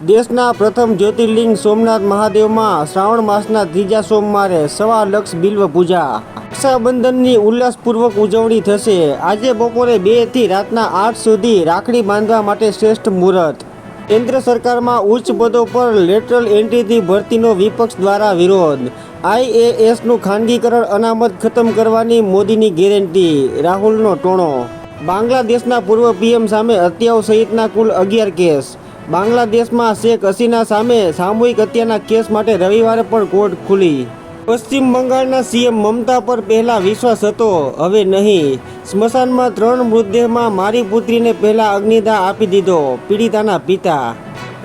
દેશના પ્રથમ જ્યોતિર્લિંગ સોમનાથ મહાદેવમાં શ્રાવણ માસના ત્રીજા સોમવારે 1.25 લાખ બિલ્વ પૂજા. રક્ષાબંધનની ઉલ્લાસપૂર્વક ઉજવણી થશે. આજે બપોરે 2 થી રાતના 8 સુધી રાખડી બાંધવા માટે શ્રેષ્ઠ મુહૂર્ત. કેન્દ્ર સરકારમાં ઉચ્ચ પદો પર લેટરલ એન્ટ્રીથી ભરતીનો વિપક્ષ દ્વારા વિરોધ. IASનું ખાનગીકરણ અનામત ખતમ કરવાની મોદીની ગેરંટી. રાહુલનો ટોણો. બાંગ્લાદેશના પૂર્વ PM સામે હત્યાઓ સહિતના કુલ 11 કેસ. બાંગ્લાદેશમાં શેખ હસીના સામે સામૂહિક હત્યાના કેસ માટે રવિવારે પણ કોર્ટ ખુલી. પશ્ચિમ બંગાળના CM મમતા પર પહેલા વિશ્વાસ હતો, હવે નહીં. સ્મશાનમાં 3 મૃતદેહમાં મારી પુત્રીને પહેલા અગ્નિદાહ આપી દીધો, પીડિતાના પિતા.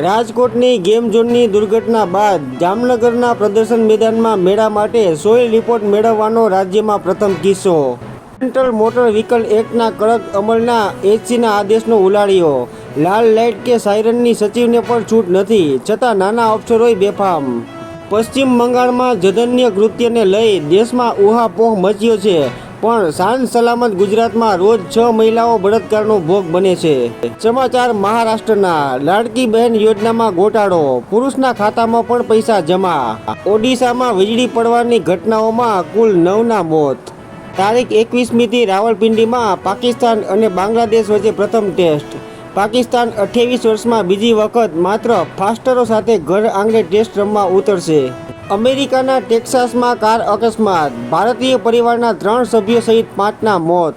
રાજકોટની ગેમ ઝોનની દુર્ઘટના બાદ જામનગરના પ્રદર્શન મેદાનમાં મેળા માટે સોઇલ રિપોર્ટ મેળવવાનો રાજ્યમાં પ્રથમ કિસ્સો. સેન્ટ્રલ મોટર વ્હીકલ એક્ટના કડક અમલના HCના આદેશનો ઉલાળ્યો. લાલ લાઇટ કે સાયરનની સચિવને પણ છૂટ નથી, છતાં નાના અફસરોય બેફામ. પશ્ચિમ બંગાળમાં જધન્ય કૃત્યને લઈ દેશમાં ઉહાપોહ મચ્યો છે, પણ શાંત સલામત ગુજરાતમાં રોજ 6 મહિલાઓ બળાત્કારનો ભોગ બને છે. સમાચાર મહારાષ્ટ્રના. લાડકી બહેન યોજનામાં ગોટાળો, પુરુષના ખાતામાં પણ પૈસા જમા. ઓડિશામાં વીજળી પડવાની ઘટનાઓમાં કુલ 9ના મોત. તારીખ 21મીથી રાવલપિંડીમાં પાકિસ્તાન અને બાંગ્લાદેશ વચ્ચે પ્રથમ ટેસ્ટ. પાકિસ્તાન 28 વર્ષમાં બીજી વખત માત્ર ફાસ્ટરો સાથે ઘર આંગણે ટેસ્ટ રમવા ઉતરશે. અમેરિકાના ટેક્સાસમાં કાર અકસ્માત, ભારતીય પરિવારના 3 સભ્યો સહિત 5ના મોત.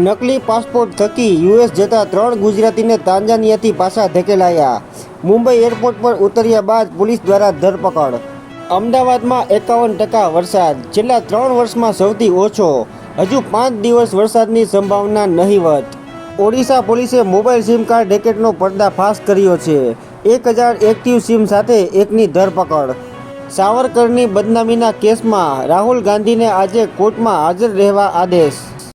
નકલી પાસપોર્ટ થકી US જતા 3 ગુજરાતીને તાંજાનિયાથી પાછા ધકેલાયા. મુંબઈ એરપોર્ટ પર ઉતર્યા બાદ પોલીસ દ્વારા ધરપકડ. અમદાવાદમાં 51% વરસાદ, છેલ્લા 3 વર્ષમાં સૌથી ઓછો. હજુ 5 દિવસ વરસાદની સંભાવના નહીવત. ઓડિશા પોલીસે મોબાઈલ સિમ કાર્ડ રેકેટનો પર્દાફાશ કર્યો છે. 1000 એક્ટિવ સિમ સાથે એકની ધરપકડ. સાવરકરની બદનામીના કેસમાં રાહુલ ગાંધીને આજે કોર્ટમાં હાજર રહેવા આદેશ.